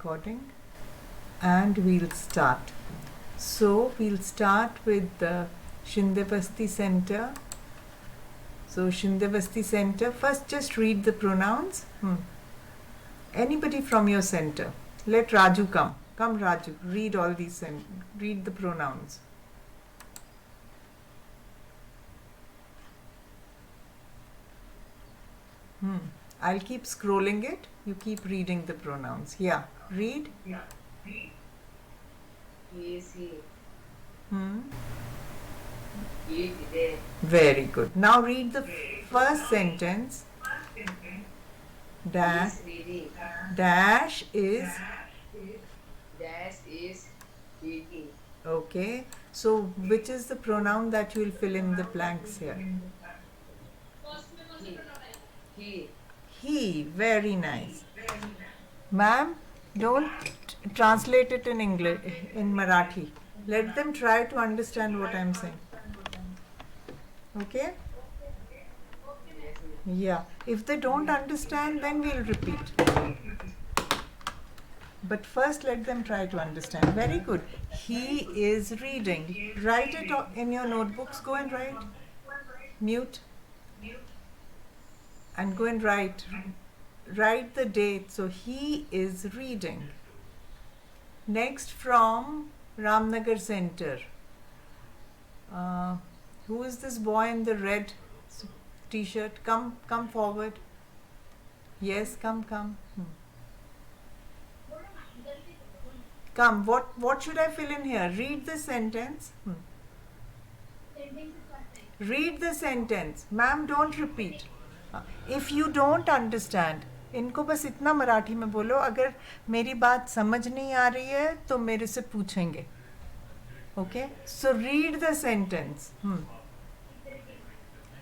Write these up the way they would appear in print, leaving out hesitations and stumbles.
Recording, and we'll start. So we'll start with the Shindevasti Center. So Shindevasti Center, first just read the pronouns. Anybody from your center. Let Raju come. Come Raju, read all these and read the pronouns. I'll keep scrolling it. You keep reading the pronouns. Yeah, read. Very good. Now read the first sentence. Dash is eating. okay. So which is the pronoun that you will fill in the blanks here? He. Very nice. Ma'am, don't translate it in English, in Marathi. Let them try to understand what I'm saying. Okay? Yeah. If they don't understand, then we'll repeat. But first, let them try to understand. Very good. He is reading. Write it in your notebooks. Go and write. Mute. And go and write. Write the date. So he is reading. Next, from Ramnagar Center. Who is this boy in the red t-shirt? Come forward. Yes, come. Come. What should I fill in here? Read the sentence. Read the sentence. Ma'am, don't repeat. If you don't understand, इनको बस इतना मराठी में बोलो. अगर मेरी बात समझ नहीं आ रही है तो मेरे से पूछेंगे. Okay? So read the sentence.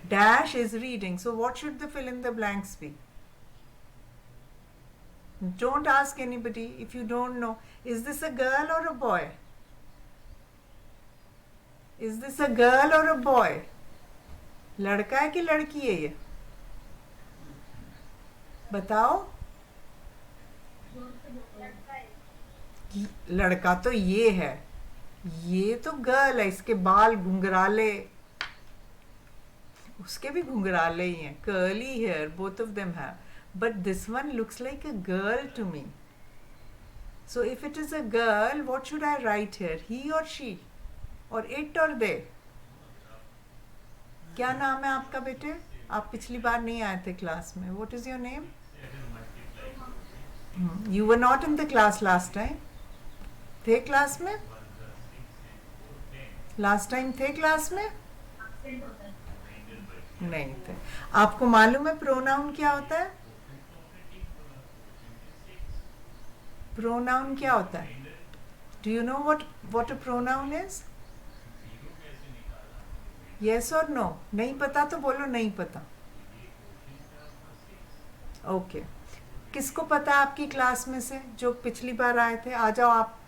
Dash is reading. So what should the fill in the blanks be? Don't ask anybody if you don't know. Is this a girl or a boy? Is this a girl or a boy? लड़का है कि लड़की है ये? बताओ. लड़का तो ये है. ये तो गर्ल है. इसके बाल घुंघराले. उसके भी घुंघराले ही हैं. Curly hair, both of them have. But this one looks like a girl to me. So if it is a girl, what should I write here? He or she? Or it or they? क्या नाम है आपका बेटे? आप पिछली बार नहीं आए थे क्लास में. What is your name? You were not in the class last time. थे क्लास में? Last time थे क्लास में? नहीं थे. आपको मालूम है प्रोनाउन क्या होता है? प्रोनाउन क्या होता है? Do you know what a pronoun is? Yes or no? नहीं पता तो बोलो नहीं पता. Okay. किसको पता है आपकी क्लास में से जो पिछली बार आए थे? आ जाओ आप.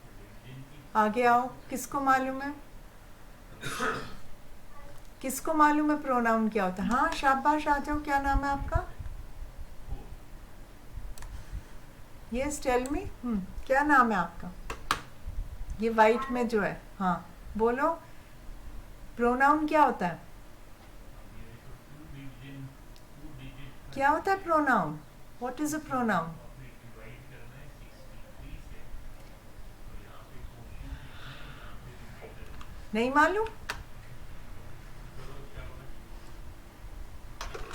आगे आओ. किसको मालूम है? किसको मालूम है प्रोनाउन क्या होता है? हाँ शाबाश, आ जाओ. क्या नाम है आपका? Yes tell me. क्या नाम है आपका? ये वाइट में जो है. हाँ बोलो. प्रोनाउन क्या होता है? क्या होता है pronoun? What is a pronoun? नहीं मालूम?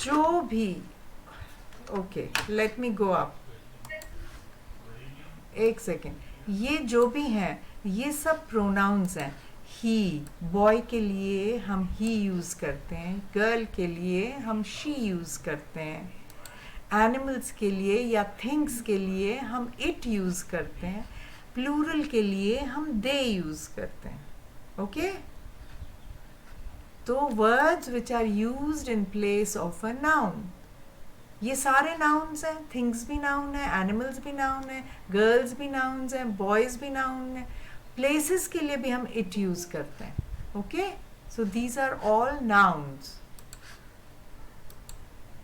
जो भी. Okay, let me go up. एक सेकेंड. ये जो भी हैं ये सब प्रोनाउंस हैं. ही, बॉय के लिए हम ही यूज़ करते हैं. गर्ल के लिए हम शी यूज़ करते हैं. एनिमल्स के लिए या थिंग्स के लिए हम इट यूज़ करते हैं. प्लूरल के लिए हम दे यूज़ करते हैं. ओके? तो words which are used in place of a noun. ये सारे नाउन्स हैं. थिंग्स भी नाउन है, एनिमल्स भी नाउन है, गर्ल्स भी नाउन्स हैं, बॉयज़ भी नाउन है. प्लेसेस के लिए भी हम इट यूज़ करते हैं. Okay? So these are all nouns.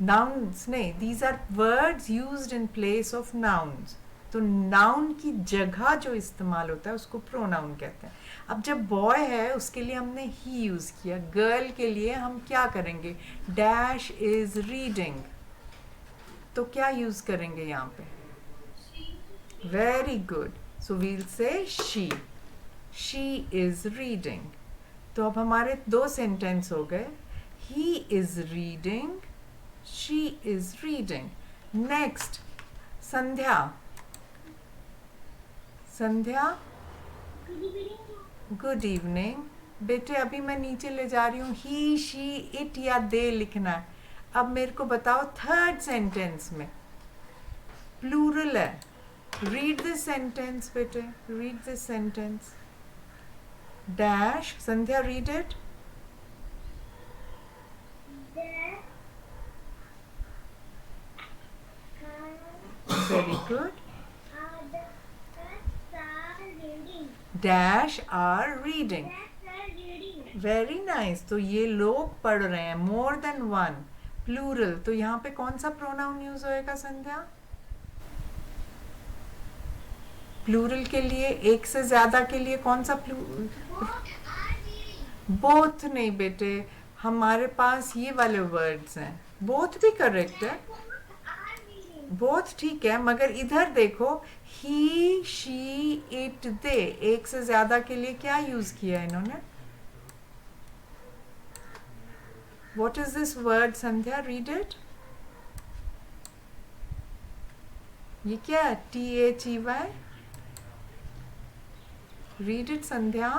Nouns, नहीं, these are words used in place of nouns. तो नाउन की जगह जो इस्तेमाल होता है उसको प्रोनाउन कहते हैं. अब जब बॉय है उसके लिए हमने ही यूज़ किया. गर्ल के लिए हम क्या करेंगे? Dash is reading. तो क्या यूज़ करेंगे यहाँ पे? Very good. सो वील से शी. She is reading. तो अब हमारे 2 सेंटेंस हो गए. He is reading, she is reading. Next, Sandhya. Sandhya, good evening. बेटे अभी मैं नीचे ले जा रही हूँ. ही, शी, इट या दे लिखना है. अब मेरे को बताओ थर्ड सेंटेंस में प्लूरल है. रीड दिस सेंटेंस बेटे, read this sentence. Dash. Sandhya, read it. Very good. Dash are reading. Very nice. तो ये लोग पढ़ रहे हैं. More than one. प्लूरल. तो यहाँ पे कौन सा प्रोनाउन यूज होएगा संध्या? प्लूरल के लिए, एक से ज्यादा के लिए कौन सा बोथ नहीं बेटे, हमारे पास ये वाले वर्ड्स हैं. बोथ भी करेक्ट है. बोथ ठीक है, मगर इधर देखो. ही, शी, इट, दे. एक से ज्यादा के लिए क्या यूज किया इन्होंने? What is this word, Sandhya? Read it. ये क्या है? THEY. Read it, Sandhya.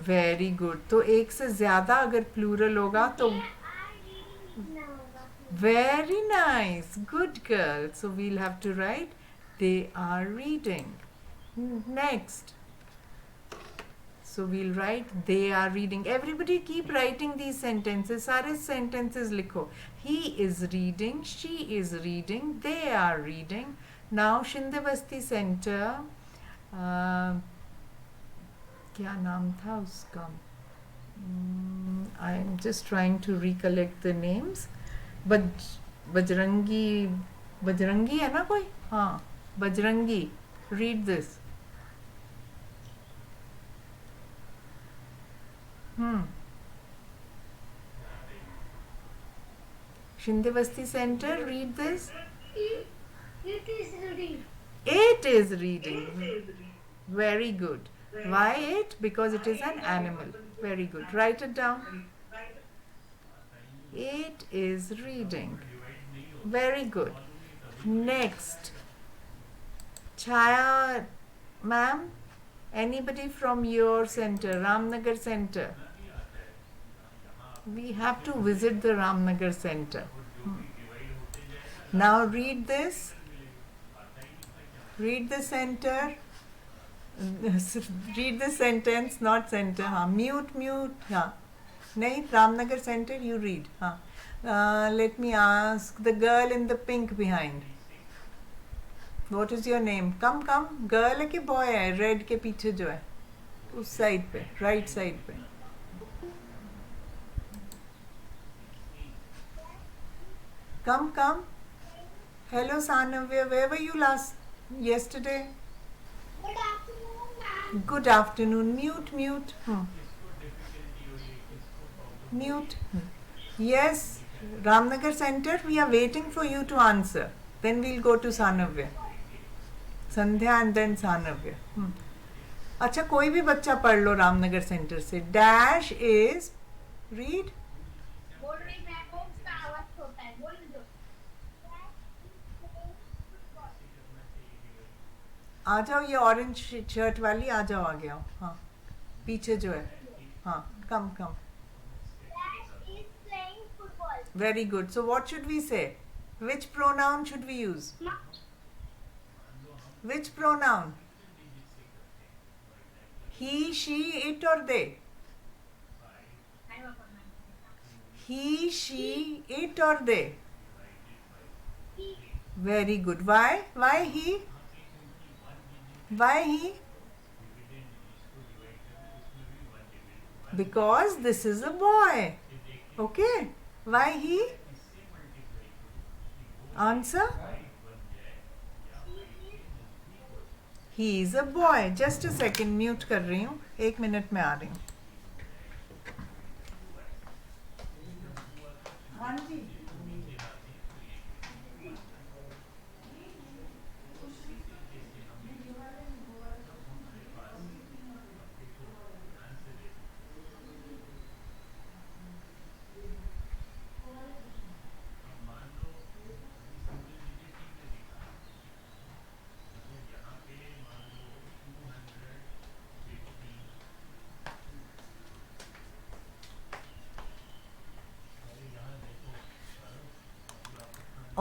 Very good. तो एक से ज्यादा अगर प्लूरल होगा तो very nice. Good girl. So we'll have to write they are reading. Next. So we'll write they are reading. Everybody keep writing these sentences. सारे sentences लिखो. He is reading, she is reading, they are reading. Now Shinde Basti Center. क्या नाम था उसका? I am just trying to recollect the names. Bajrangi. Bajrangi है ना कोई? हाँ, Bajrangi. Read this. Shinde Basti Center, read this. It is reading. It is reading. Very good. Why it? Because it is an animal. Very good. Write it down. It is reading. Very good. Next. Chaya ma'am, anybody from your center, Ramnagar Center? We have to visit the Ramnagar Center. Now read this. Read the center. Read the sentence, not center. हाँ, mute, mute. हाँ, नहीं, Ramnagar Center. You read. हाँ. Let me ask the girl in the pink behind. What is your name? Come, come. Girl है कि boy है? Red के पीछे जो है, उस साइड पे, right side पे. Come, come. Hello, Sanavya. Where were you yesterday? Good afternoon, ma'am. Good afternoon. Mute, mute. Mute. Yes, Ramnagar Center. We are waiting for you to answer. Then we'll go to Sanavya. Sandhya and then Sanavya. अच्छा, कोई भी बच्चा पढ़ लो Ramnagar centre से. Dash is. Read. बोल रही मैं कौन सा आवाज छोटा है, बोल दो. आ जाओ, ये ऑरेंज शर्ट वाली आ जाओ, आ गया. हाँ, पीछे जो है. हाँ, कम कम. Dash is playing football. Very good. So what should we say? Which pronoun should we use? Which pronoun? He, she, it or they? He, she, it or they? Very good. Why? Why he? Why he? Because this is a boy. Okay. Why he? Answer? He is a boy. Just a second, mute कर रही हूँ. 1 minute में आ रही हूँ. हाँ जी.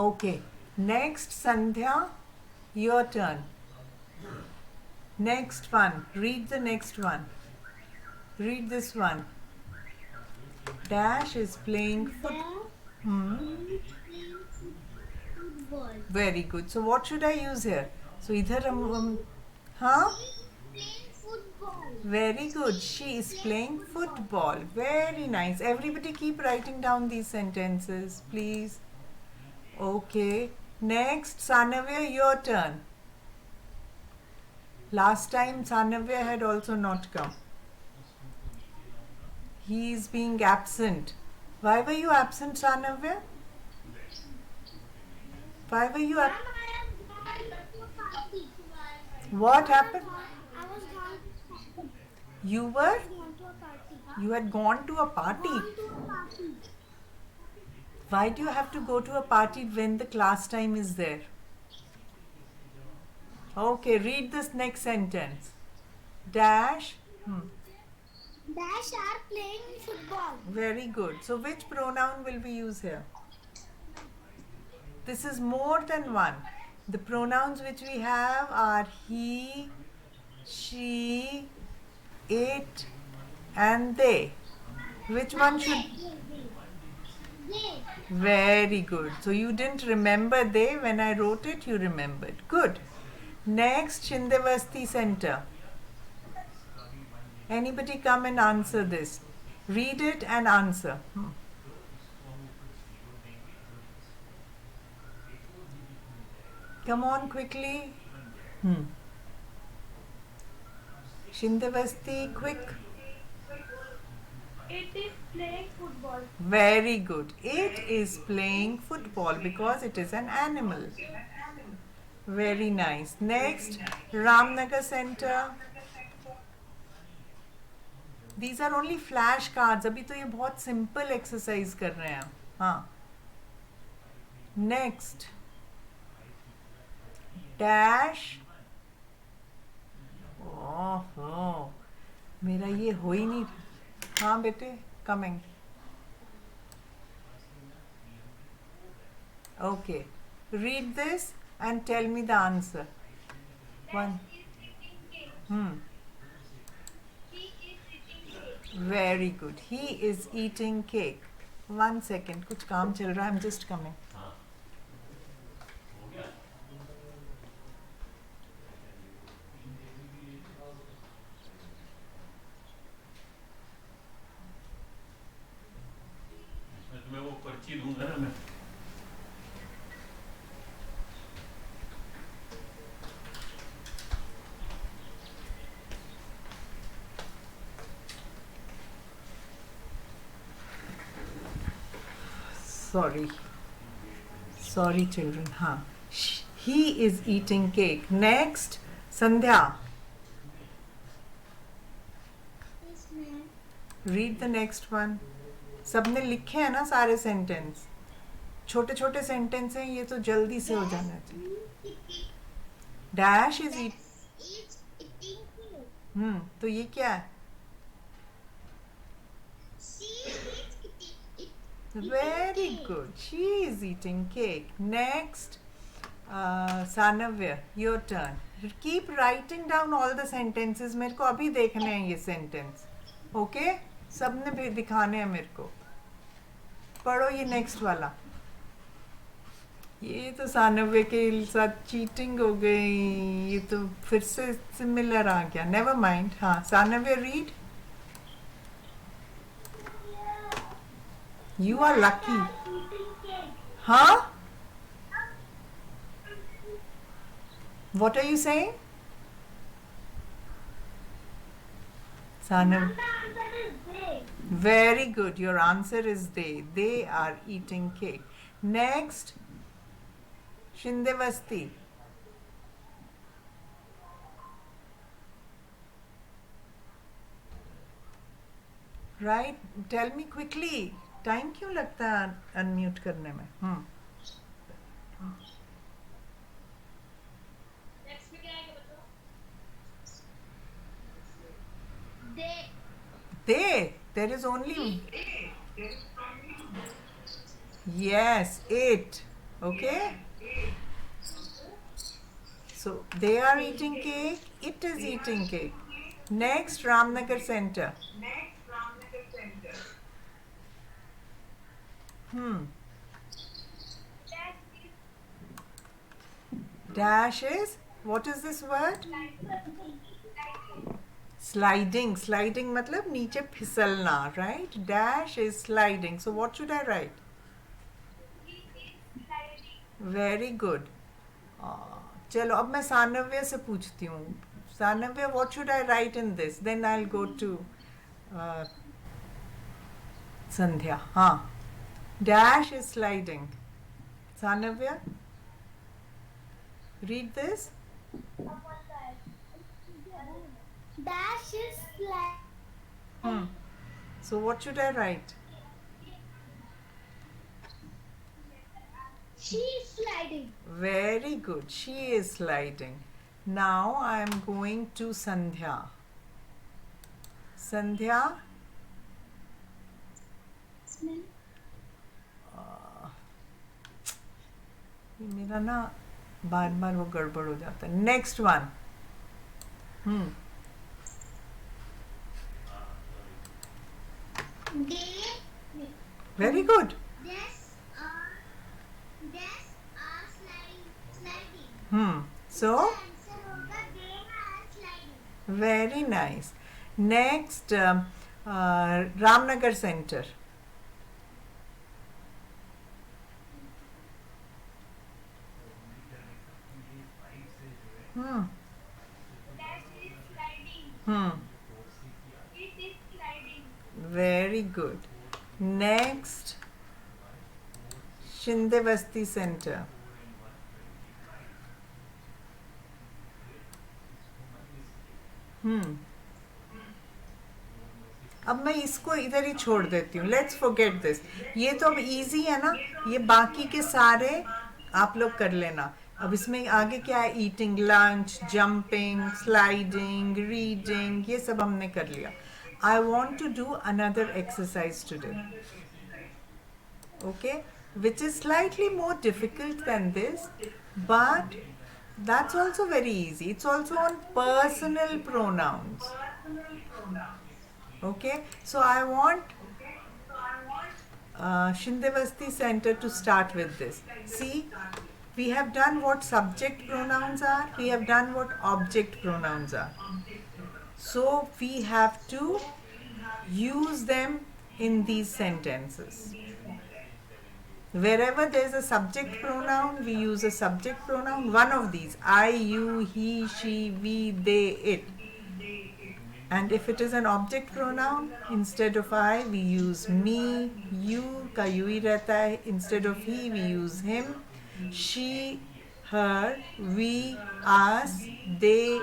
Okay. Next, Sandhya, your turn. Next one. Read the next one. Read this one. Dash is playing football. Football. Very good. So what should I use here? So इधर हम हाँ? Playing football. Very good. She is playing football. Very nice. Everybody keep writing down these sentences, please. Okay. Next, Sanavya, your turn. Last time Sanavya had also not come. He is being absent. Why were you absent, Sanavya? Why were you Ma'am, absent? I am going to a party. What happened? I was going You were? to a party. You had gone to a party. Gone to a party. Why do you have to go to a party when the class time is there? Okay, read this next sentence. Dash. Dash are playing football. Very good. So which pronoun will we use here? This is more than one. The pronouns which we have are he, she, it, and they. Which one should... They. Very good. So you didn't remember they. When I wrote it, you remembered. Good. Next, Shindevasti Center. Anybody come and answer this? Read it and answer. Come on quickly. Shindevasti, quick. It is playing football. Very good. It is playing football because it is an animal. Very nice. Next, Ramnagar Center. These are only flash cards. अभी तो ये बहुत simple exercise कर रहे हैं. हाँ. Next, dash. Oh, मेरा ये हो ही नहीं. हाँ बेटे, coming. Okay. Read this and tell me the answer. One. Very good. He is eating cake. 1 second. कुछ काम चल रहा है. I'm just coming. मैं वो पर्ची दूंगा ना मैं. Sorry children. हाँ. He is eating cake. Next, Sandhya. Yes, ma'am. Read the next one. सबने लिखे हैं ना सारे सेंटेंस. छोटे छोटे सेंटेंस हैं, ये तो जल्दी से हो जाना चाहिए. Dash is eat. It's eating cake. तो ये क्या है? She is eating Very good. She is eating cake. Next, Sanavya, your turn. Keep writing down all the sentences. मेरे को अभी देखने हैं ये sentence. Okay? सबने भी दिखाने हैं मेरे को. पढ़ो ये next वाला. ये तो सानव्य के साथ चीटिंग हो गई. ये तो फिर से सिमिलर आ गया. Never mind. हाँ, सानव्य read. You are lucky. cake. हाँ? What are you saying? Sanav. The answer is they. Very good. Your answer is they. They are eating cake. Next, Shindevasti. Right? Tell me quickly. Time क्यों लगता है unmute करने में? Next में क्या आएगा बच्चों? They. They. There is only. Yes, it. Okay. So they are eating cake. It is eating cake. Next, Ramnagar Center. Dash is, what is this word? Sliding. Sliding मतलब नीचे फिसलना, right? Dash is sliding. So what should I write? Very good. चलो अब मैं सानव्य से पूछती हूँ. Sanavya, what should I write in this? Then I'll go to Sandhya. हाँ. Dash is sliding. Sanavya, read this. Dash is sliding. So what should I write? She is sliding. Very good. She is sliding. Now I am going to Sandhya. Sandhya. ये मेरा ना बार बार वो गड़बड़ हो जाता है. Next one. Very good. So very nice. Next, Ramnagar Center. Very good. Next, Shindevasti Center. अब मैं इसको इधर ही छोड़ देती हूँ. Let's forget this. ये तो अब इजी है ना. ये बाकी के सारे आप लोग कर लेना. अब इसमें आगे क्या है? Eating lunch, jumping, sliding, reading, ये सब हमने कर लिया. I want to do another exercise today, okay, which is slightly more difficult than this, but that's also very easy. It's also on personal pronouns. Okay, so I want Shindevasti Center to start with this. See, we have done what subject pronouns are, we have done what object pronouns are. So we have to use them in these sentences. Wherever there is a subject pronoun, we use a subject pronoun. One of these: I, you, he, she, we, they, it. And if it is an object pronoun, instead of I, we use me. You का you ही रहता है. Instead of he, we use him. She, her, we, us, they,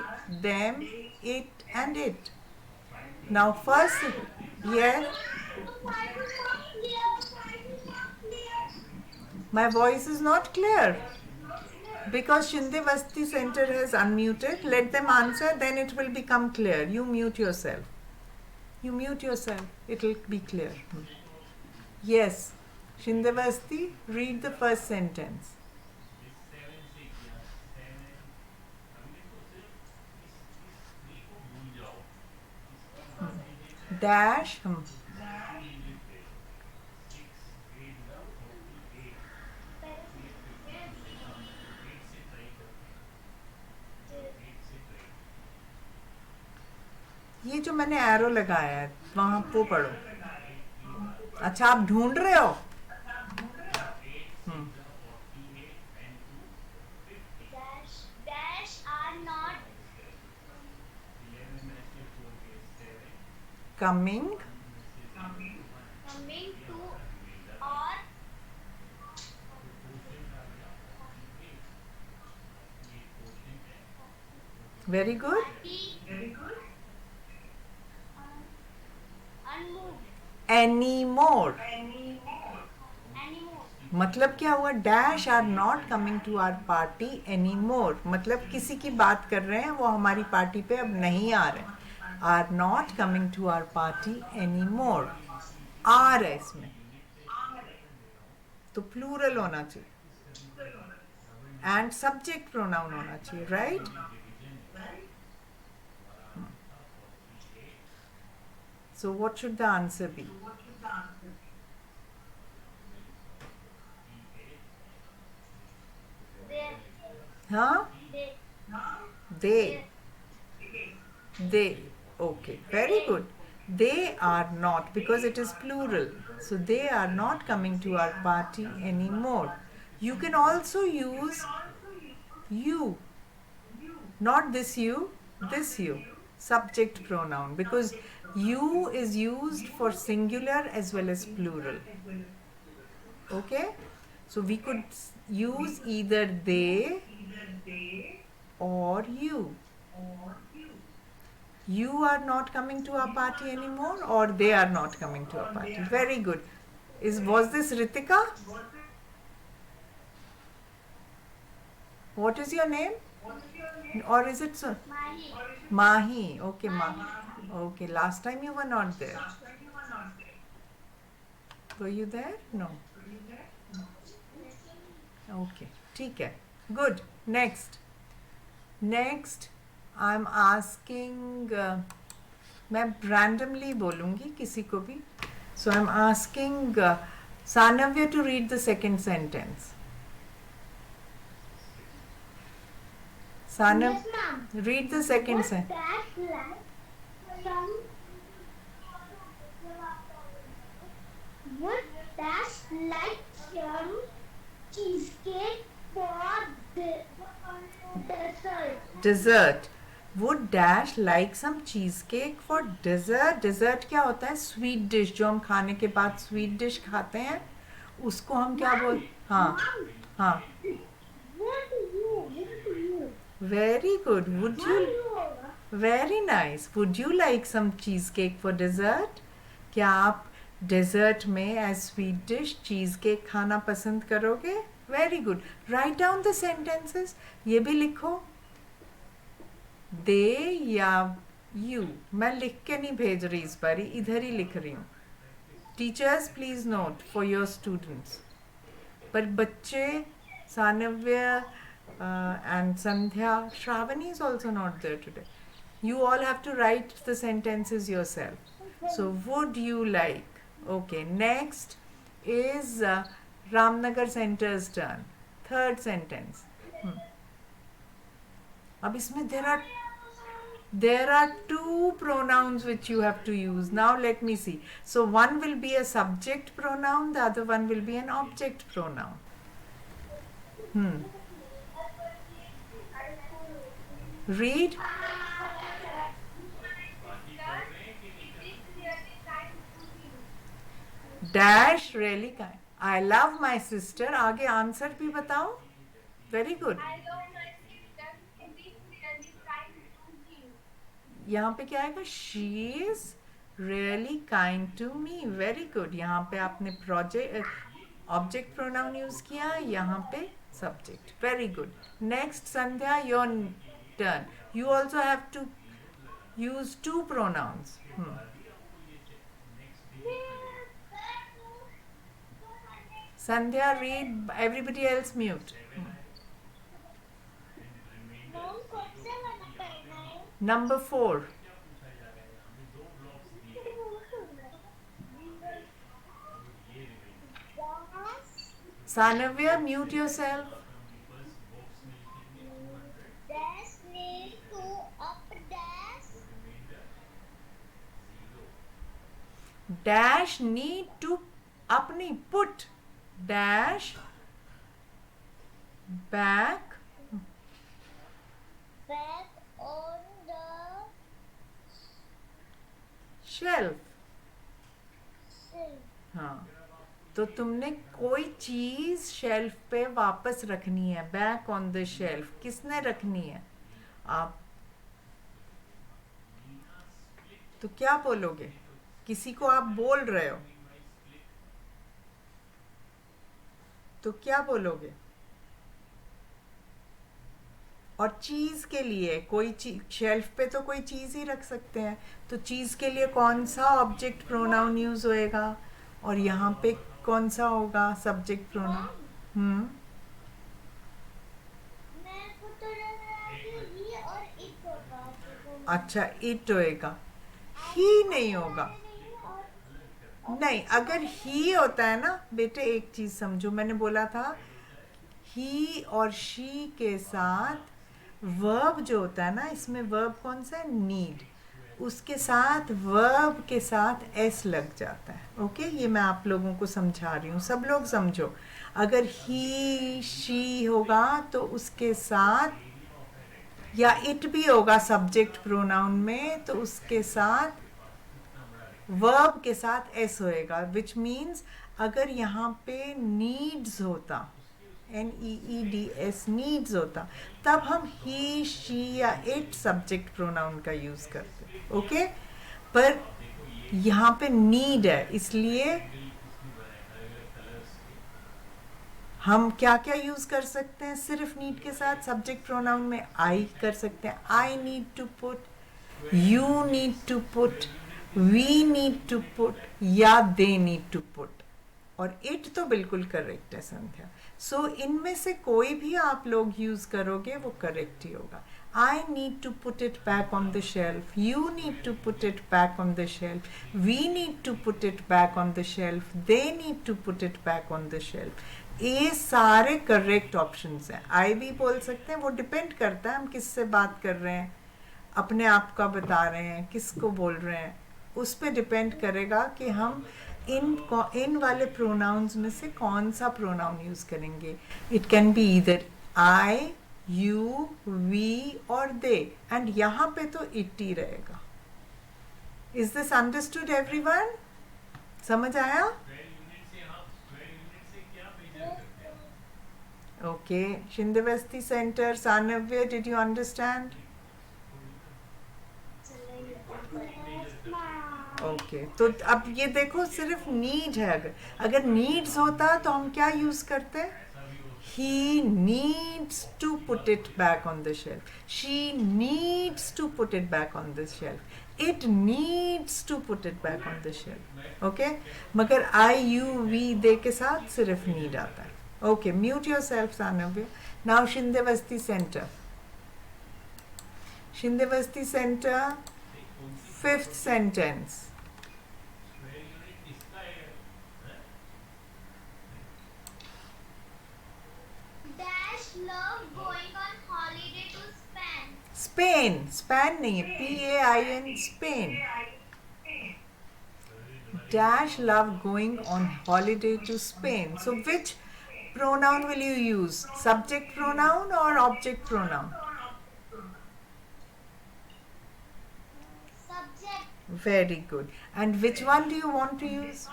them, it, and it. Now first, yeah. My voice is not clear because Shindevasti Center has unmuted. Let them answer, then it will become clear. You mute yourself. You mute yourself. It will be clear. Yes, Shindevasti, read the first sentence. Dash. ये जो मैंने arrow लगाया है वहां वो पढ़ो. अच्छा, आप ढूंढ रहे हो? Dash coming coming to or very good party unmoved anymore anymore. मतलब क्या हुआ dash are not coming to our party any more मतलब किसी की बात कर रहे हैं वो हमारी पार्टी पे अब नहीं आ रहे हैं are not coming to our party any more are है इसमें तो प्लूरल होना चाहिए एंड सब्जेक्ट प्रोनाउन होना चाहिए right so what should the answer be They हाँ they they they okay very good they are not because it is plural so they are not coming to our party anymore you can also use you not this you subject pronoun because you is used for singular as well as plural okay so we could use either they or you are not coming to our party anymore or they are not coming to our party very good was this Ritika what is your name or is it so Mahi Mahi okay okay last time you were not there were you there no okay ठीक है good next I'm asking मैं randomly बोलूँगी किसी को भी so I'm asking Sanavya to read the second sentence Sanav Yes, ma'am. read the second What sentence that like some what that's like some cheesecake for the dessert. dessert would dash like some cheesecake for dessert dessert क्या होता है sweet dish जो हम खाने के बाद sweet dish खाते हैं उसको हम क्या बोल हाँ Mom, हाँ what do you? very good would you very nice would you like some cheesecake for dessert क्या आप डेजर्ट में as sweet dish cheesecake खाना पसंद करोगे very good write down the sentences ये भी लिखो दे या यू मैं लिख के नहीं भेज रही इस बारी इधर ही लिख रही हूँ teachers please note for your students पर बच्चे सानव्य and Sandhya Shravani is also not there today you all have to write the sentences yourself so would you like okay next is Ramnagar Center's turn third sentence अब इसमें there are two pronouns which you have to use now let me see so one will be a subject pronoun the other one will be an object pronoun read dash really kind I love my sister आगे answer भी बताओ very good I love my sister. It is really kind to you. यहाँ पे क्या आएगा she is really kind to me very good यहाँ पे आपने प्रोजेक्ट ऑब्जेक्ट प्रोनाउन यूज किया यहाँ पे subject very good next Sandhya your turn you also have to use two pronouns Sandhya read everybody else mute Mom, कौन से वाला पढ़ना है? number 4 Sanavya mute yourself Dash need to up dash. dash need to अपनी put dash back Back on the shelf तो तुमने कोई चीज शेल्फ पे वापस रखनी है, बैक ऑन द शेल्फ। किसने रखनी है? आप। तो क्या बोलोगे? किसी को आप बोल रहे हो तो क्या बोलोगे? और चीज के लिए कोई चीज, शेल्फ पे तो कोई चीज ही रख सकते हैं, तो चीज के लिए कौन सा ऑब्जेक्ट प्रोनाउन यूज होएगा? और यहाँ पे कौन सा होगा सब्जेक्ट प्रोनाउन? हम्म। मैं को तो लग रहा है कि ही और इट होगा, तो अच्छा, इट होएगा, ही नहीं होगा। नहीं और नहीं, अगर ही होता है ना बेटे, एक चीज समझो, मैंने बोला था ही और शी के साथ वर्ब जो होता है ना, इसमें वर्ब कौन सा है? नीड। उसके साथ वर्ब के साथ एस लग जाता है। ओके, ये मैं आप लोगों को समझा रही हूँ, सब लोग समझो। अगर ही शी होगा तो उसके साथ, या इट भी होगा सब्जेक्ट प्रोनाउन में, तो उसके साथ वर्ब के साथ एस होएगा, विच मीन्स अगर यहाँ पे नीड्स होता, NEEDS, नीड्स होता, तब हम ही शी या इट सब्जेक्ट प्रोनाउन का यूज करते। ओके, पर यहाँ पे नीड है, इसलिए हम क्या क्या यूज कर सकते हैं? सिर्फ नीड के साथ सब्जेक्ट प्रोनाउन में आई कर सकते हैं। I need to put, you need to put, we need to put, या दे नीड टू पुट। और इट तो बिल्कुल करेक्ट है संध्या। सो इनमें से कोई भी आप लोग यूज करोगे वो करेक्ट ही होगा। I need to put it back on the shelf, you need to put it back on the shelf, we need to put it back on the shelf, they need to put it back on the shelf. ये सारे correct options हैं। आई भी बोल सकते हैं, वो depend करता है हम किससे बात कर रहे हैं, अपने आप का बता रहे हैं, किसको बोल रहे हैं, उस पर डिपेंड करेगा कि हम इन वाले प्रोनाउंस में से कौन सा प्रोनाउन यूज करेंगे। It can be either I, you, we और दे, एंड यहाँ पे तो इट ही रहेगा। Is this understood everyone? समझ आया? Okay, Shindevasti centre, Sanvya, did you understand? Okay, तो अब ये देखो, सिर्फ नीड है। अगर नीड्स होता तो हम क्या यूज करते? He needs to put it back on the shelf, she needs to put it back on the shelf, it needs to put it back on the shelf. Okay, मगर I, you, we, दे के साथ सिर्फ need आता है। Okay, mute your self Sanvya. Now Shindevasti centre, Shindevasti centre, fifth sentence. Dash love going on holiday to Spain. Spain, Span नहीं है, PAIN, Spain. Dash love going on holiday to Spain. So which pronoun will you use? Subject pronoun or object pronoun? Subject. Very good. And which one do you want to use?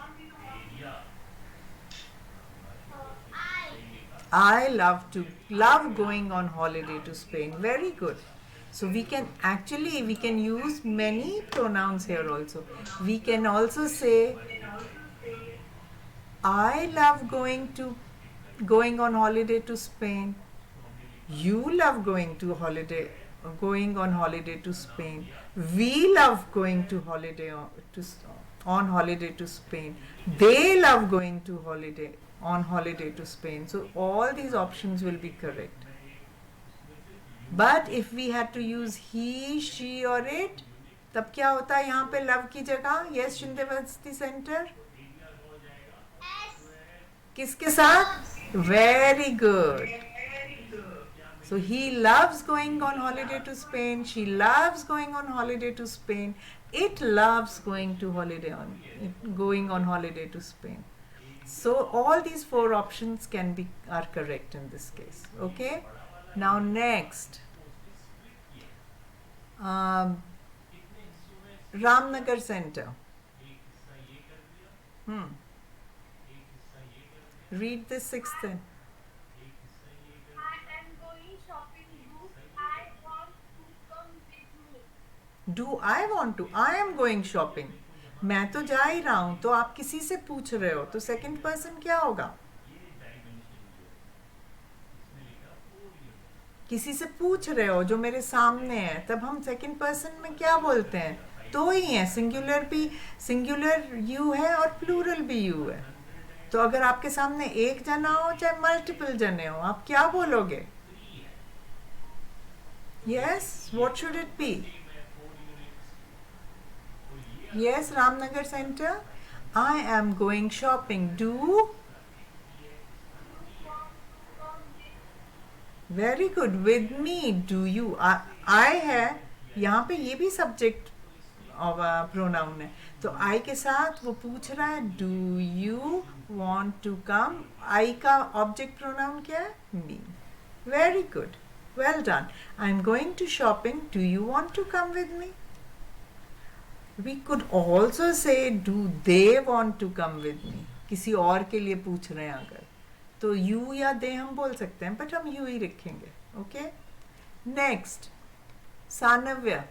I love going on holiday to Spain. Very good. So we can use many pronouns here also. We can also say I love going on holiday to Spain. You love going on holiday to Spain. We love going on holiday to Spain. They love going on holiday to Spain. So all these options will be correct. But if we had to use he, she or it, तब क्या होता है यहाँ पे love की जगह? Yes, शिंदेवस्ती centre, किसके साथ? Very good. So he loves going on holiday to Spain. She loves going on holiday to Spain. It loves going on holiday to Spain. So all these four options are correct in this case. Okay. Now next, Ramnagar Center. Read the sixth then. I am going shopping. Do I want to come with me? Do I want to? I am going shopping. मैं तो जा ही रहा हूँ, तो आप किसी से पूछ रहे हो, तो सेकंड पर्सन क्या होगा? किसी से पूछ रहे हो जो मेरे सामने है, तब हम सेकंड पर्सन में क्या बोलते हैं? तो ही है, सिंगुलर भी, सिंगुलर यू है और प्लूरल भी यू है. तो अगर आपके सामने एक जना हो चाहे मल्टीपल जने हो, आप क्या बोलोगे? Yes, what should it be? Yes, Ramnagar centre. I am going shopping. Do. Very good. With me. Do you. I है यहाँ पे, ये भी सब्जेक्ट प्रोनाउन है, तो आई के साथ वो पूछ रहा है do you want to come. I का ऑब्जेक्ट प्रोनाउन क्या है? Me. Very good, well done. I am going to shopping. Do you want to come with me? We could also say do they want to come with me. किसी और के लिए पूछ रहे हैं अगर, तो यू या दे हम बोल सकते हैं, बट हम यू ही रखेंगे. Okay, next. Sanvya.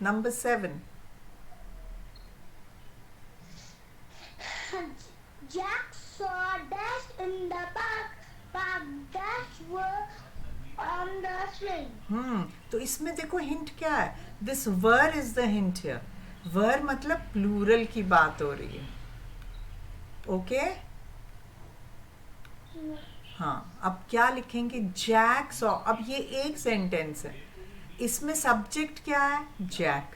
Number 7. Jack saw Dash in the park. Dash were on the swing. तो इसमें देखो हिंट क्या है? This were is the hint here. Were मतलब प्लूरल की बात हो रही है. ओके, हाँ. अब क्या लिखेंगे? Jack saw. अब ये एक सेंटेंस है, इसमें सब्जेक्ट क्या है? जैक.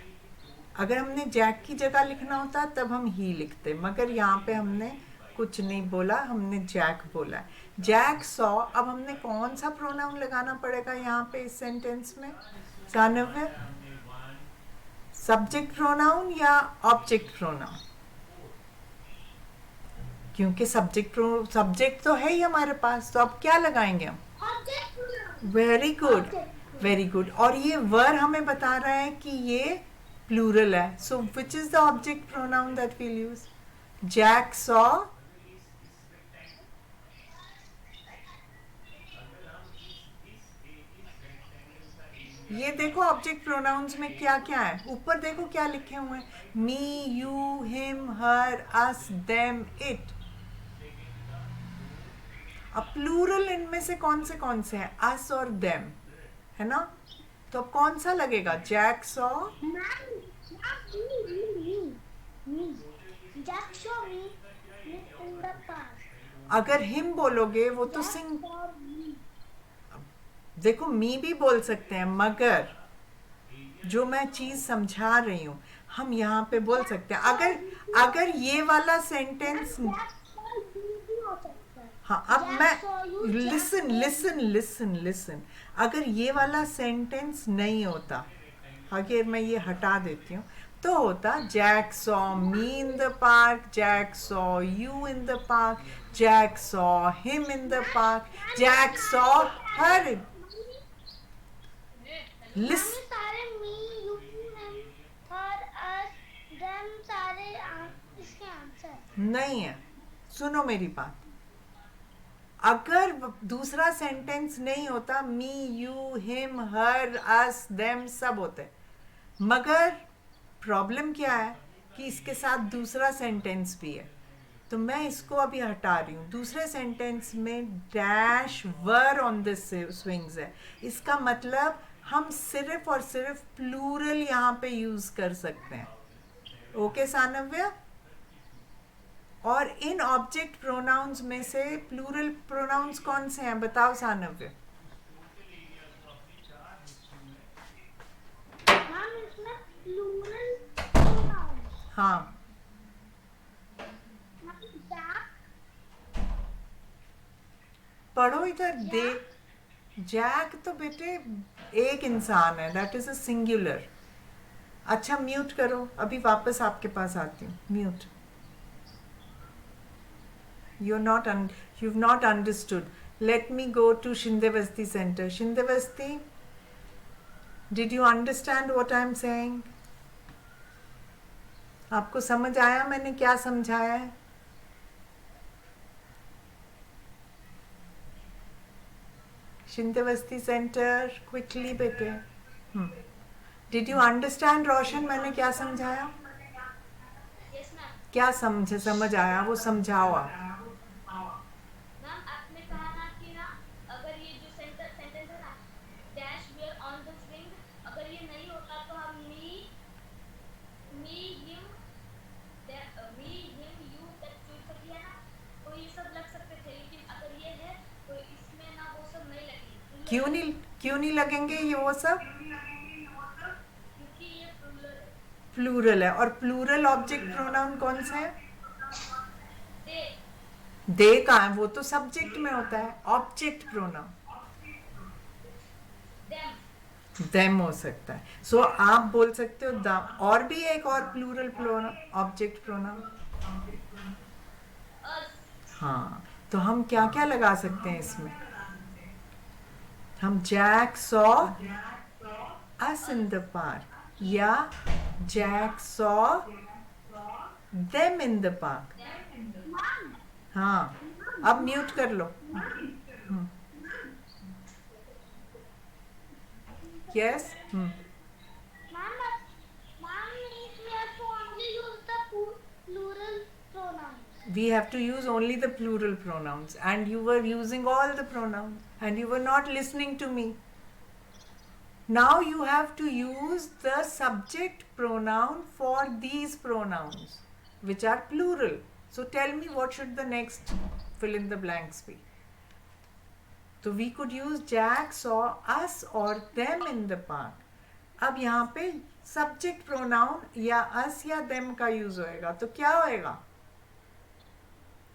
अगर हमने जैक की जगह लिखना होता तब हम ही लिखते, मगर यहाँ पे हमने कुछ नहीं बोला, हमने जैक बोला. Jack saw. अब हमने कौन सा प्रोनाउन लगाना पड़ेगा यहाँ पे इस सेंटेंस में? सानव्य, सब्जेक्ट प्रोनाउन या ऑब्जेक्ट प्रोनाउन? क्योंकि सब्जेक्ट तो है ही हमारे पास, तो अब क्या लगाएंगे हम? Very good, very good. और ये वर हमें बता रहा है कि ये प्लूरल है, so which is the object pronoun that we'll use? Jack saw. ये देखो ऑब्जेक्ट प्रोनाउंस में क्या क्या है, ऊपर देखो क्या लिखे हुए हैं. Me, you, him, her, us, them, it. अब प्लूरल इनमें से कौन से हैं? अस और देम, है ना? तो अब कौन सा लगेगा? Jack saw. Jack saw me in the park. अगर हिम बोलोगे वो तो सिंग. देखो मी भी बोल सकते हैं, मगर जो मैं चीज समझा रही हूँ हम यहाँ पे बोल सकते हैं. अगर ये वाला सेंटेंस, हाँ, अब मैं लिसन. अगर ये वाला सेंटेंस नहीं होता, अगर मैं ये हटा देती हूँ, तो होता Jack saw me in the park, Jack saw you in the park, Jack saw him in the park, Jack saw her. Listen. सारे me, you, him, her, us, them सारे इसके आंसर नहीं है. सुनो मेरी बात. अगर दूसरा सेंटेंस नहीं होता, me, you, him, her, us, them सब होते, मगर प्रॉब्लम क्या है कि इसके साथ दूसरा सेंटेंस भी है, तो मैं इसको अभी हटा रही हूँ. दूसरे सेंटेंस में dash were on the swings है. इसका मतलब हम सिर्फ और सिर्फ प्लूरल यहाँ पे यूज कर सकते हैं. ओके सानव्य. और इन ऑब्जेक्ट प्रोनाउंस में से प्लूरल प्रोनाउंस कौन से हैं? बताओ सानव्य. मैम इसमें प्लूरल प्रोनाउंस. हाँ, पढ़ो इधर. दे. जैक तो बेटे एक इंसान है, दैट इज अ सिंगुलर. अच्छा म्यूट करो, अभी वापस आपके पास आती हूँ. Mute. you've not understood. Let me go to Shindevasti Center. Shindevasti, did you understand what I'm saying? आपको समझ आया मैंने क्या समझाया है? शिंतवस्ती सेंटर, क्विकली बेटे. डिड यू अंडरस्टैंड रोशन, मैंने क्या समझाया? Yes ma'am. क्या समझ आया वो समझाओ आप. मैम आपने कहा ना कि ना अगर ये जो सेंटेंस है ना dash were on the swing, अगर ये नहीं होता तो हम me him you that choose किया ना, तो ये सब लग सकते थे, लेकिन अगर ये है तो इसमें ना वो सब नहीं लगेंगे. क्यों नहीं लगेंगे ये वो सब? क्योंकि ये प्लूरल है. प्लूरल है. और प्लूरल ऑब्जेक्ट प्रोनाउन कौन से हैं? दे. दे कहाँ है? वो तो सब्जेक्ट में होता है. Object pronoun them. देम हो सकता है. सो आप बोल सकते हो द. और भी एक और प्लूरल ऑब्जेक्ट प्रोनाउन. अस. हाँ, तो हम क्या क्या लगा सकते हैं इसमें? हम Jack saw us in the park, या Jack saw them in the park. हाँ, अब म्यूट कर लो. Yes. Ma'am, we have to only use the plural pronouns. We have to use only the plural pronouns, and you were using all the pronouns and you were not listening to me. Now you have to use the subject pronoun for these pronouns which are plural. So tell me, what should the next fill in the blanks be? So we could use Jack saw us or them in the park. अब यहाँ पे subject pronoun या us या them का use होएगा, तो क्या होएगा?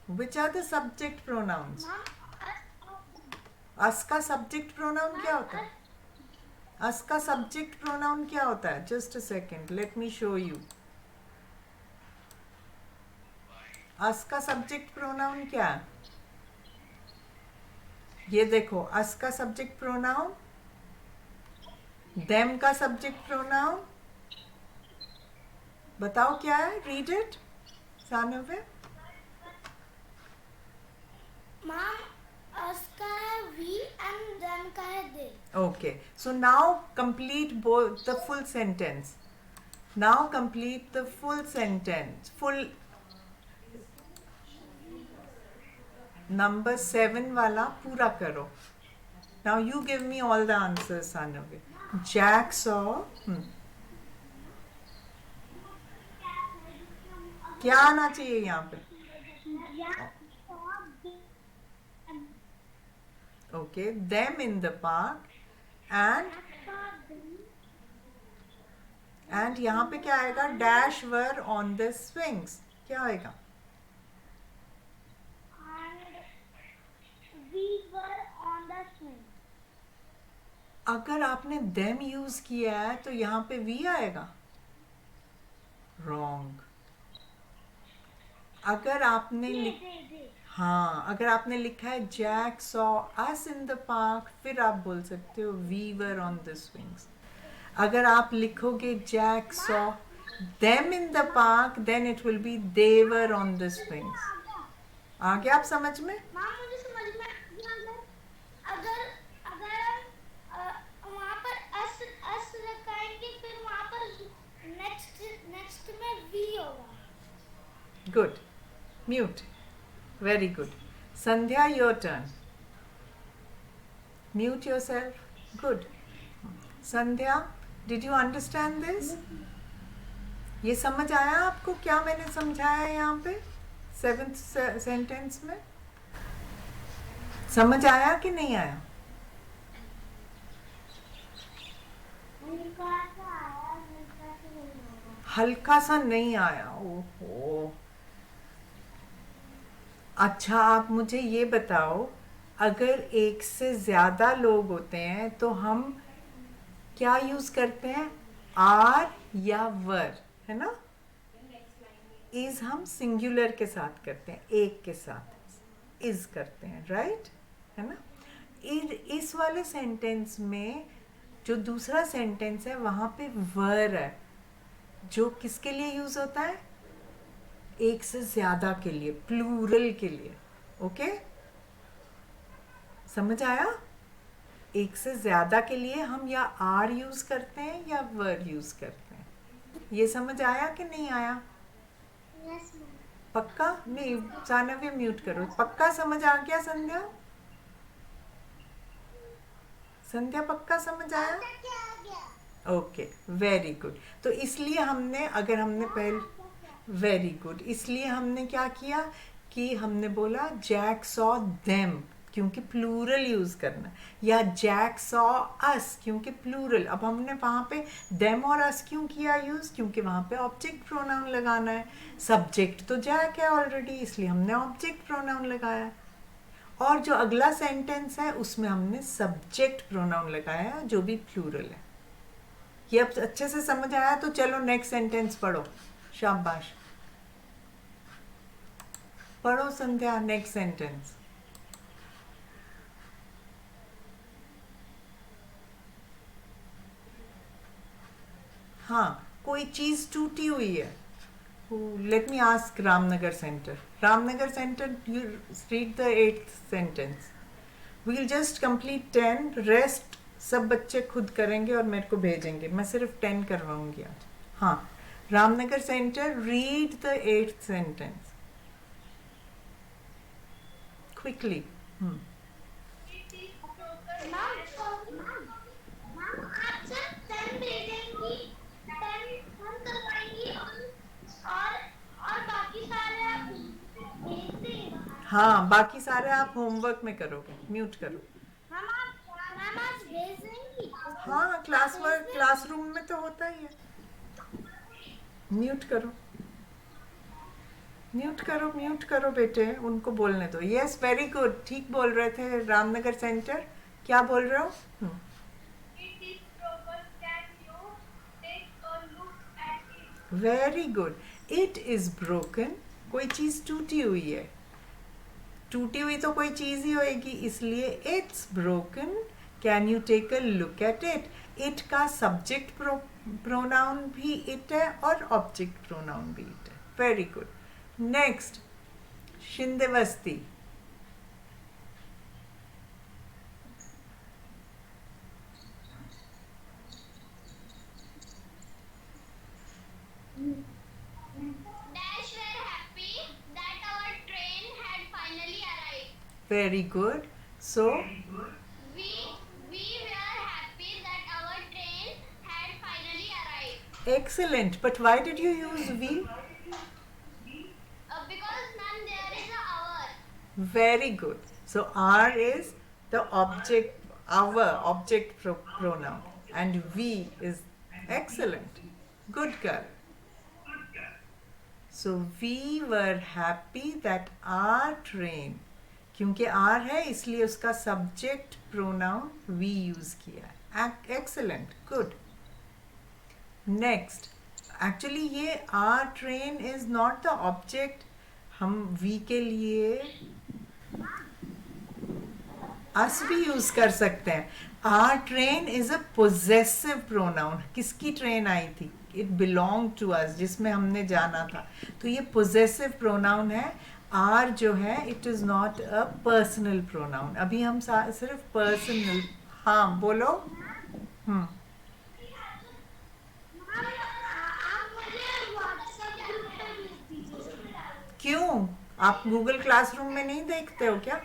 Which are the subject pronouns? us का subject pronoun क्या होता है? us का subject pronoun क्या होता है? Just a second, let me show you. us का subject pronoun क्या है? ये देखो, us का subject pronoun, them का subject pronoun, बताओ क्या है? Read it, सानवे. Ma'am, us का है we and them का है they. Okay, so now complete both the full sentence. Now complete the full sentence. Full number 7 वाला पूरा करो. Now you give me all the answers, Sanavi. Jack saw. क्या आना चाहिए यहाँ पे? Okay, them in the park and यहाँ पे क्या आएगा? Dash were on the swings. क्या आएगा? And we were on the swing. अगर आपने them यूज किया है तो यहाँ पे we आएगा? Wrong. अगर आपने हाँ, अगर आपने लिखा है Jack saw us in the park, फिर आप बोल सकते हो we were on the swings. अगर आप लिखोगे Jack saw them in the park, then it will be they were on the swings. आ गया आप समझ में? माँ मुझे समझ में अगर वहाँ पर us लगाएंगे, फिर वहाँ पर next में we होगा. Good. Mute. Very good. Sandhya, your turn. Mute yourself. Good. Sandhya, did you understand this? ये समझ आया आपको क्या मैंने समझाया यहाँ पे 7th सेंटेंस में? समझ आया कि नहीं आया? हल्का सा नहीं आया. ओहो. अच्छा, आप मुझे ये बताओ, अगर एक से ज़्यादा लोग होते हैं तो हम क्या यूज़ करते हैं? आर या वर, है ना? इज हम सिंगुलर के साथ करते हैं, एक के साथ इज करते हैं, राइट? है ना? इस वाले सेंटेंस में जो दूसरा सेंटेंस है वहाँ पे वर है. जो किसके लिए यूज होता है? एक से ज्यादा के लिए, प्लूरल के लिए। ओके, समझ आया? एक से ज्यादा के लिए हम या आर यूज करते हैं या वर यूज करते हैं। ये समझ आया कि नहीं आया? Yes ma'am. पक्का? नहीं, सानव्य म्यूट करो। पक्का समझ आ गया संध्या? संध्या पक्का समझ आया? क्या आ गया? Okay, very good. तो इसलिए हमने, अगर हमने पहले, वेरी गुड, इसलिए हमने क्या किया कि हमने बोला जैक सॉ देम, क्योंकि प्लूरल यूज करना, या जैक सॉ अस क्योंकि प्लूरल। अब हमने वहाँ पे देम और अस क्यों किया यूज? क्योंकि वहाँ पे ऑब्जेक्ट प्रोनाउन लगाना है। सब्जेक्ट तो जैक है ऑलरेडी, इसलिए हमने ऑब्जेक्ट प्रोनाउन लगाया। और जो अगला सेंटेंस है उसमें हमने सब्जेक्ट प्रोनाउन लगाया है, जो भी प्लूरल है। ये अब अच्छे से समझ आया? तो चलो नेक्स्ट सेंटेंस पढ़ो। शाबाश, पढ़ो संध्या नेक्स्ट सेंटेंस। हाँ, कोई चीज टूटी हुई है। Let me ask Ramnagar centre. Ramnagar centre, you read the 8th sentence. We will just complete 10, rest सब बच्चे खुद करेंगे और मेरे को भेजेंगे। मैं सिर्फ 10 करवाऊंगी आज। हाँ, Ramnagar centre, read the 8th sentence quickly. आप सिर्फ 10 भेजेंगी, 10 हम करवाएंगी और बाकी सारे आप भेज देंगे। हाँ, बाकी सारे आप होमवर्क में करोगे। म्यूट करो। मैम आप भेज देंगी? हाँ, क्लास वर्क क्लासरूम में तो होता ही है। म्यूट करो, म्यूट करो, म्यूट करो बेटे, उनको बोलने दो। यस, वेरी गुड, ठीक बोल रहे थे रामनगर सेंटर। क्या बोल रहे हो? Very good, it is broken. कोई चीज टूटी हुई है। टूटी हुई तो कोई चीज ही होएगी, इसलिए it's broken, can you take a look at it. It का सब्जेक्ट प्रोनाउन भी इट है और ऑब्जेक्ट प्रोनाउन भी इट है। Very good. Next, Shindevasti. Dash were happy that our train had finally arrived. Very good. So, We were happy that our train had finally arrived. excellent. But why did you use we? Because ma'am there is a hour. Very good. So, our is the object, our object pronoun, and we is excellent. Good girl. So, we were happy that our train, क्योंकि our है इसलिए उसका subject pronoun we use किया। Excellent, good. Next, actually ये our train is not the object. हम we के लिए us भी यूज कर सकते हैं। Our train is a possessive pronoun. किसकी ट्रेन आई थी? इट बिलोंग टू अस, जिसमें हमने जाना था। तो ये पोजेसिव प्रोनाउन है। आर जो है it is not a personal pronoun. अभी हम सिर्फ पर्सनल। हाँ बोलो। आप मुझे व्हाट्सएप ग्रुप पे भेज दीजिए। क्यों? आप गूगल क्लासरूम में नहीं देखते हो क्या?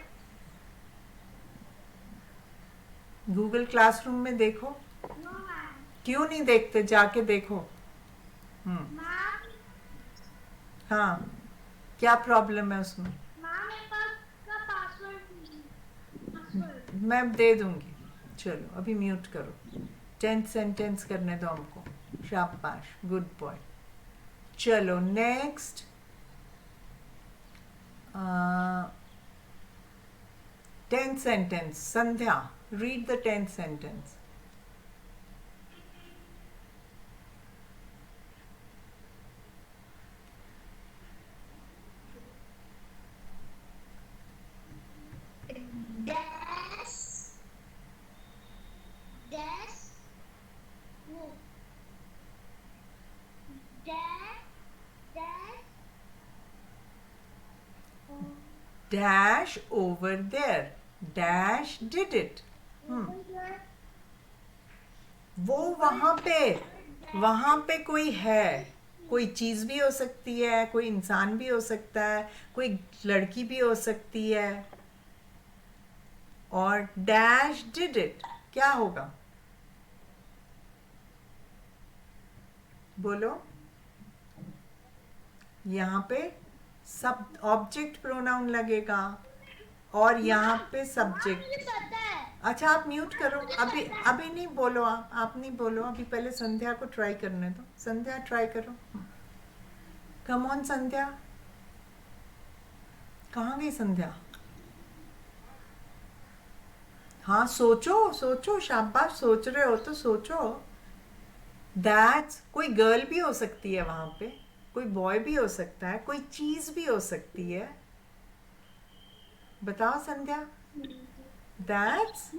गूगल क्लासरूम में देखो। No ma'am. क्यों नहीं देखते? जाके देखो। मैम हाँ, क्या प्रॉब्लम है उसमें? मेरे पास का पासवर्ड मैं दे दूंगी। चलो अभी म्यूट करो। 10th सेंटेंस करने दो हमको। शाबाश, गुड बॉय। चलो next, 10th sentence. Sandhya, read the 10th sentence. dash dash over there, dash did it. वो वहां पे कोई है, कोई चीज भी हो सकती है, कोई इंसान भी हो सकता है, कोई लड़की भी हो सकती है। और डैश डिड इट क्या होगा? बोलो। यहाँ पे सब ऑब्जेक्ट प्रोनाउन लगेगा और यहाँ पे सब्जेक्ट। मुझे पता है। अच्छा आप म्यूट करो, अभी अभी नहीं बोलो, आप नहीं बोलो, अभी पहले संध्या को ट्राई करने दो। संध्या ट्राई करो। कम ऑन संध्या, कहाँ गई संध्या? हाँ सोचो सोचो, शाबाश, सोच रहे हो तो सोचो। दैट्स, कोई गर्ल भी हो सकती है वहां पे, कोई बॉय भी हो सकता है, कोई चीज भी हो सकती है। बताओ संध्या। दैट्स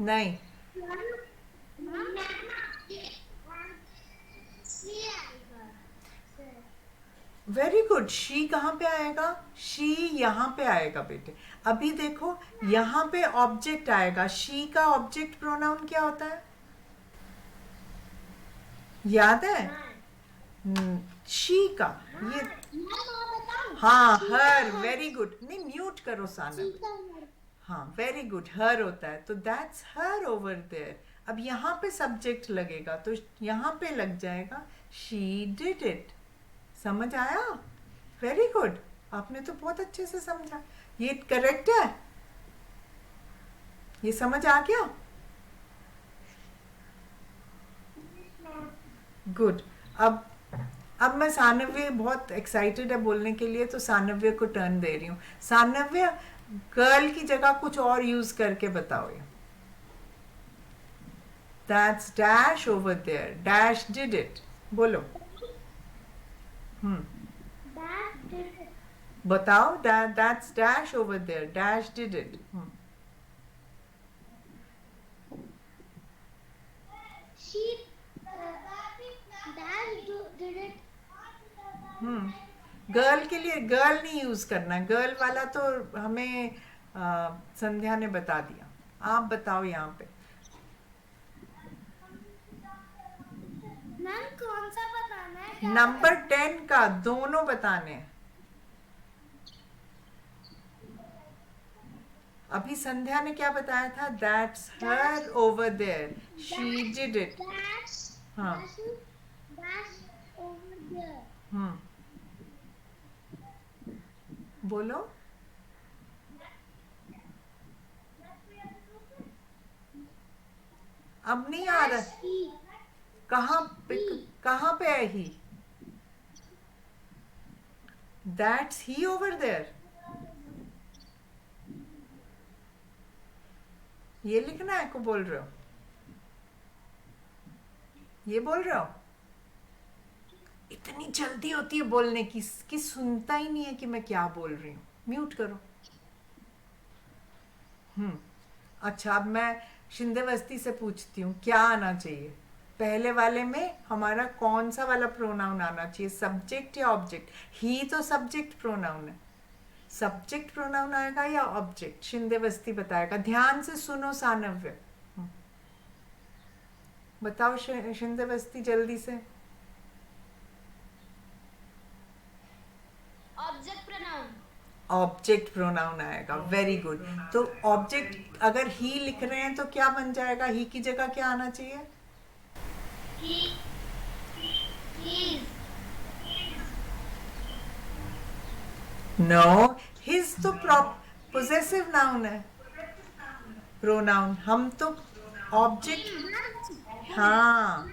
नहीं, वेरी गुड। शी कहाँ पे आएगा? शी यहाँ पे आएगा बेटे। अभी देखो यहाँ पे ऑब्जेक्ट आएगा। शी का ऑब्जेक्ट प्रोनाउन क्या होता है? याद है? शी का ये, हाँ हर, वेरी गुड। नहीं म्यूट करो सानव। हाँ वेरी गुड, हर होता है, तो दैट्स हर ओवर देयर। अब यहाँ पे सब्जेक्ट लगेगा तो यहाँ पे लग जाएगा शी डिड इट। समझ आया? वेरी गुड, आपने तो बहुत अच्छे से समझा। ये करेक्ट है? ये समझ आ गया? गुड। अब मैं सानव्य बहुत एक्साइटेड है बोलने के लिए, तो सानव्य को टर्न दे रही हूँ। सानव्य, गर्ल की जगह कुछ और यूज करके बताओ। ये that's dash over there, dash did it, बोलो। बताओ। That's dash over there, dash did it. Girl के लिए गर्ल नहीं यूज करना, गर्ल वाला तो हमें संध्या ने बता दिया। आप बताओ यहाँ पे। मैम कौन सा बताना है? नंबर 10 का, दोनों बताने हैं। अभी संध्या ने क्या बताया था? That's her over there, she did it. हाँ बोलो। अब नहीं आ रहा। कहाँ पे है he? That's he over there, ये लिखना है को बोल रहे हो? ये बोल रहे हो? इतनी जल्दी होती है बोलने की कि सुनता ही नहीं है कि मैं क्या बोल रही हूँ। म्यूट करो। अच्छा अब मैं शिंदेवस्ती से पूछती हूँ, क्या आना चाहिए? पहले वाले में हमारा कौन सा वाला प्रोनाउन आना चाहिए, सब्जेक्ट या ऑब्जेक्ट? ही तो सब्जेक्ट प्रोनाउन है। सब्जेक्ट प्रोनाउन आएगा या ऑब्जेक्ट? शिंदेवस्ती बताएगा। ध्यान से सुनो सानव्य। बताओ शिंदेवस्ती जल्दी से। Object pronoun. ऑब्जेक्ट प्रोनाउन आएगा, वेरी गुड। तो ऑब्जेक्ट अगर ही लिख रहे हैं तो क्या बन जाएगा? ही की जगह क्या आना चाहिए? नो, हिज तो पोजेसिव नाउन है, प्रोनाउन। हम तो ऑब्जेक्ट, हाँ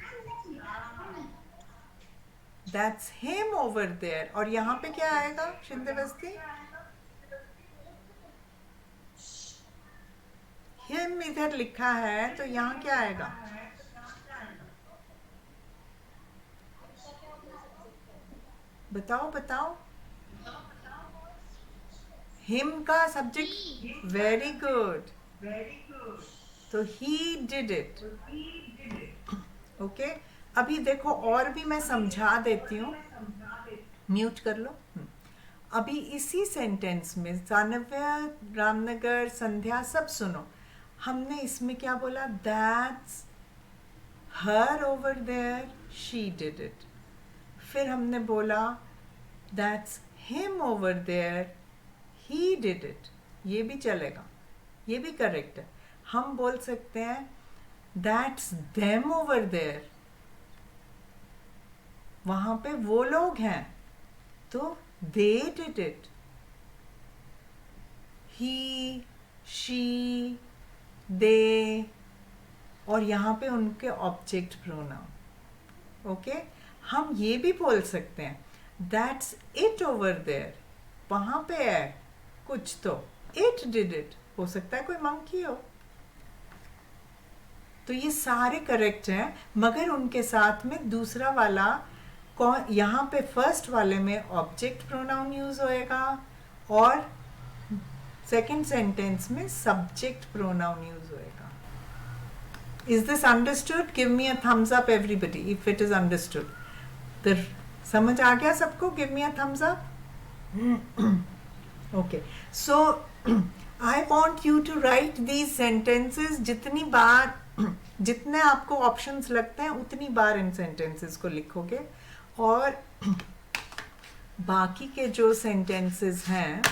दैट्स हिम ओवर देयर। और यहाँ पे क्या आएगा शिंदेवस्ती? हिम इधर लिखा है तो यहाँ क्या आएगा? बताओ बताओ। हिम का सब्जेक्ट, वेरी गुड। तो ही डिड इट। ओके, अभी देखो और भी मैं समझा देती हूँ। म्यूट कर लो। अभी इसी सेंटेंस में सानव्य, रामनगर, संध्या सब सुनो, हमने इसमें क्या बोला? That's her over there, she did it. फिर हमने बोला that's him over there, he did it. ये भी चलेगा, ये भी करेक्ट है। हम बोल सकते हैं दैट्स देम ओवर देयर, वहां पे वो लोग हैं, तो they did it. He, she, they, और यहाँ पे उनके ऑब्जेक्ट प्रोनाउन। ओके, हम ये भी बोल सकते हैं दैट्स इट ओवर देयर, वहां पे है कुछ, तो इट डिड इट। हो सकता है कोई मंकी हो। तो ये सारे करेक्ट हैं, मगर उनके साथ में दूसरा वाला कौन, यहाँ पे फर्स्ट वाले में ऑब्जेक्ट प्रोनाउन यूज होएगा और सेकंड सेंटेंस में सब्जेक्ट प्रोनाउन यूज होएगा। Is this understood? Give me a thumbs up everybody if it is understood. तो समझ आ गया सबको? Give me a thumbs up. Okay. So I want you to write these sentences जितनी बार, जितने आपको options लगते हैं उतनी बार इन सेंटेंसेस को लिखोगे, और बाकी के जो सेंटेंसेस हैं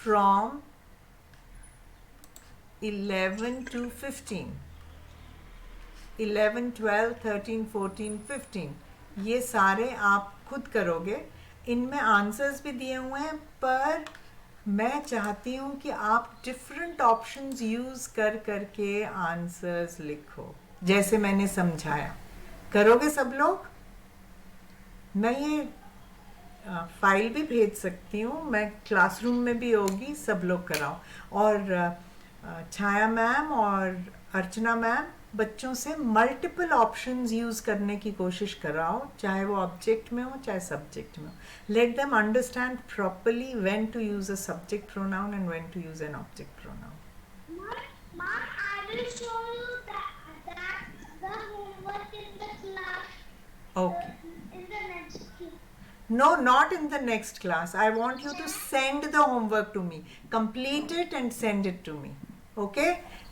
फ्रॉम 11 to 15, 11, 12, 13, 14, 15, ये सारे आप खुद करोगे। इनमें आंसर्स भी दिए हुए हैं, पर मैं चाहती हूँ कि आप डिफरेंट ऑप्शंस यूज़ कर करके आंसर्स लिखो, जैसे मैंने समझाया। करोगे सब लोग? मैं ये फाइल भी भेज सकती हूँ, मैं क्लासरूम में भी होगी, सब लोग कराओ। और छाया मैम और अर्चना मैम बच्चों से मल्टीपल ऑप्शंस यूज करने की कोशिश कराओ, चाहे वो ऑब्जेक्ट में हो चाहे सब्जेक्ट में हो। Let them understand properly when to use a subject pronoun and when to use an object pronoun. Mom, I will show you that the homework in the class. Okay. In the next class. No, not in the next class. I want you to send the homework to me. Complete it and send it to me. Okay?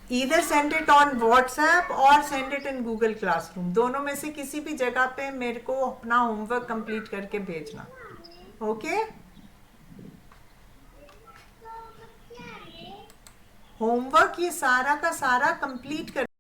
Either send it on WhatsApp or send it in Google Classroom. दोनों में से किसी भी जगह पे मेरे को अपना होमवर्क कंप्लीट करके भेजना। ओके? होमवर्क ये सारा का सारा कंप्लीट कर